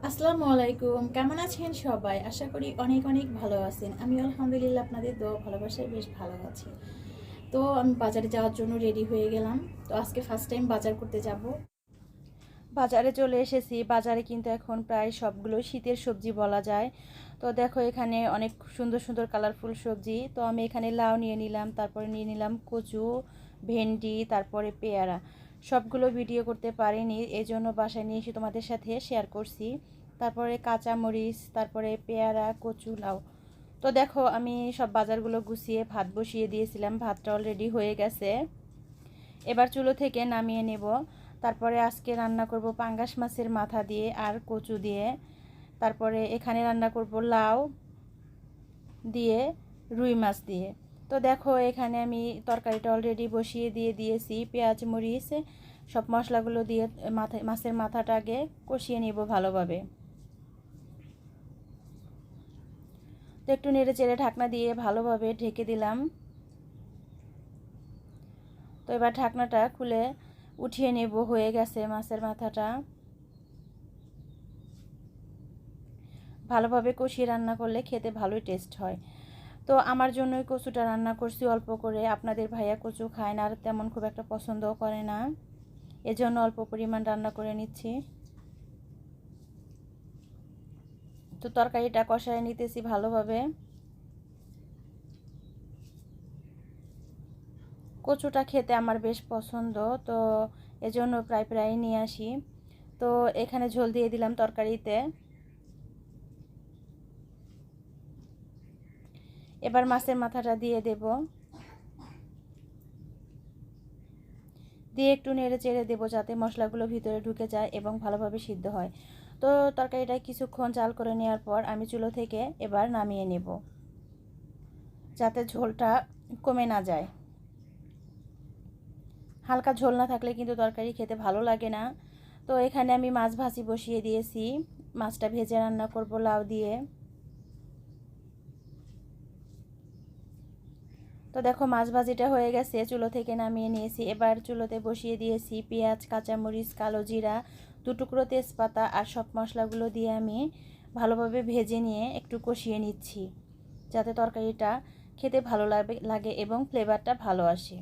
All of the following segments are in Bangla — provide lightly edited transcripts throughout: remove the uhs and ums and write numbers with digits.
আসসালামু আলাইকুম, কেমন আছেন সবাই? আশা করি অনেক অনেক ভালো আছেন। আমি আলহামদুলিল্লাহ আপনাদের দোয়া ভালোবাসায় বেশ ভালো আছি। তো আমি বাজারে যাওয়ার জন্য রেডি হয়ে গেলাম। তো আজকে ফার্স্ট টাইম বাজার করতে যাব। বাজারে চলে এসেছি। বাজারে কিন্তু এখন প্রায় সবগুলো শীতের সবজি বলা যায়। তো দেখো এখানে অনেক সুন্দর সুন্দর কালারফুল সবজি। তো আমি এখানে লাউ নিয়ে নিলাম, তারপরে নিয়ে নিলাম কচু, ভেন্ডি, তারপরে পেয়ারা। সবগুলো ভিডিও করতে পারিনি, এই জন্য বাসায় নিয়ে এসে তোমাদের সাথে শেয়ার করছি। তারপরে কাঁচা মরিচ, তারপরে পেয়ারা, কচু, লাউ। তো দেখো আমি সব বাজারগুলো গুছিয়ে ভাত বসিয়ে দিয়েছিলাম, ভাতটা অলরেডি হয়ে গেছে। এবার চুলো থেকে নামিয়ে নেব। তারপরে আজকে রান্না করব পাঙ্গাস মাছের মাথা দিয়ে আর কচু দিয়ে। তারপরে এখানে রান্না করব লাউ দিয়ে, রুই মাছ দিয়ে। তো দেখো এখানে আমি তরকারিটা অলরেডি বসিয়ে দিয়েছি। পেঁয়াজ মরিচ সব মশলাগুলো দিয়ে মাছের মাথাটা আগে কষিয়ে নেব ভালোভাবে। তো একটু নেড়ে চেড়ে ঢাকনা দিয়ে ভালোভাবে ঢেকে দিলাম। তো এবার ঢাকনাটা খুলে উঠিয়ে নেব, হয়ে গেছে মাছের মাথাটা। ভালোভাবে কষিয়ে রান্না করলে খেতে ভালোই টেস্ট হয়। তো আমার জন্যই কচুটা রান্না করছি অল্প করে। আপনাদের ভাইয়া কচু খায় না, আর তেমন খুব একটা পছন্দও করে না, এজন্য অল্প পরিমাণ রান্না করে নিচ্ছি। তো তরকারিটা কষায় নিতেছি ভালোভাবে। কচুটা খেতে আমার বেশ পছন্দ, তো এজন্য প্রায় প্রায় নিয়ে আসি। তো এখানে ঝোল দিয়ে দিলাম তরকারিতে। এবার মাছের মাথাটা দিয়ে দেব, দিয়ে একটু নেড়ে চেড়ে দেবো যাতে মশলাগুলো ভিতরে ঢুকে যায় এবং ভালোভাবে সিদ্ধ হয়। তো তরকারিটা কিছুক্ষণ জাল করে নেওয়ার পর আমি চুলো থেকে এবার নামিয়ে নেব, যাতে ঝোলটা কমে না যায়। হালকা ঝোল না থাকলে কিন্তু তরকারি খেতে ভালো লাগে না। তো এখানে আমি মাছ ভাজি বসিয়ে দিয়েছি, মাছটা ভেজে রান্না করব লাউ দিয়ে। তো দেখো মাছ ভাজিটা হয়ে গেছে, চুলো থেকে নামিয়ে নিয়েছি। এবার চুলোতে বসিয়ে দিয়েছি পেঁয়াজ, কাঁচামরিচ, কালো জিরা, 2 টুকরো তেজপাতা আর সব মশলাগুলো দিয়ে আমি ভালোভাবে ভেজে নিয়ে একটু কষিয়ে নিচ্ছি, যাতে তরকারিটা খেতে ভালো লাগে এবং ফ্লেভারটা ভালো আসে।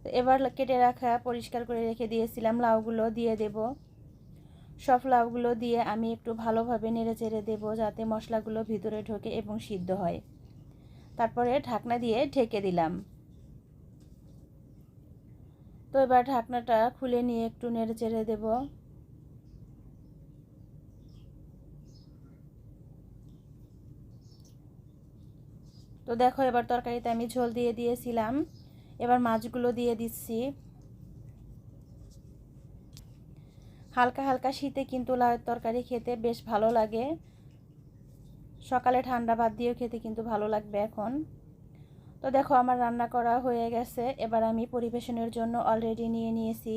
তো এবার কেটে রাখা পরিষ্কার করে রেখে দিয়েছিলাম লাউগুলো দিয়ে দেব। সব লাউগুলো দিয়ে আমি একটু ভালোভাবে নেড়ে চেড়ে দেবো যাতে মশলাগুলো ভিতরে ঢোকে এবং সিদ্ধ হয়। তারপরে ঢাকনা দিয়ে ঢেকে দিলাম। তো এবার ঢাকনাটা খুলে নিয়ে একটু নেড়ে চেড়ে দেব। তো দেখো এবার তরকারিতে আমি ঝোল দিয়ে দিয়েছিলাম, এবার মাছগুলো দিয়ে দিচ্ছি। হালকা হালকা শীতে কিন্তু লাউয়ের তরকারি খেতে বেশ ভালো লাগে, সকালে ঠান্ডা ভাত দিয়েও খেতে কিন্তু ভালো লাগবে এখন। তো দেখো আমার রান্না করা হয়ে গেছে, এবার আমি পরিবেশনের জন্য অলরেডি নিয়ে নিয়েছি।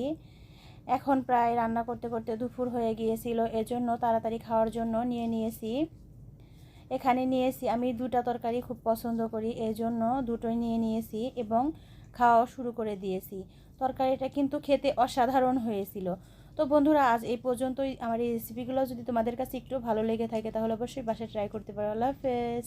এখন প্রায় রান্না করতে করতে দুপুর হয়ে গিয়েছিল, এজন্য তাড়াতাড়ি খাওয়ার জন্য নিয়ে নিয়েছি। এখানে নিয়েছি আমি 2টা তরকারি খুব পছন্দ করি, এই জন্য দুটোই নিয়ে নিয়েছি এবং খাওয়া শুরু করে দিয়েছি। তরকারিটা কিন্তু খেতে অসাধারণ হয়েছিল। তো বন্ধুরা আজ এই পর্যন্তই। আমার এই রেসিপিগুলো যদি তোমাদের কাছে একটু ভালো লেগে থাকে তাহলে অবশ্যই বাসায় ট্রাই করতে পারো। আল্লাহ হাফেজ।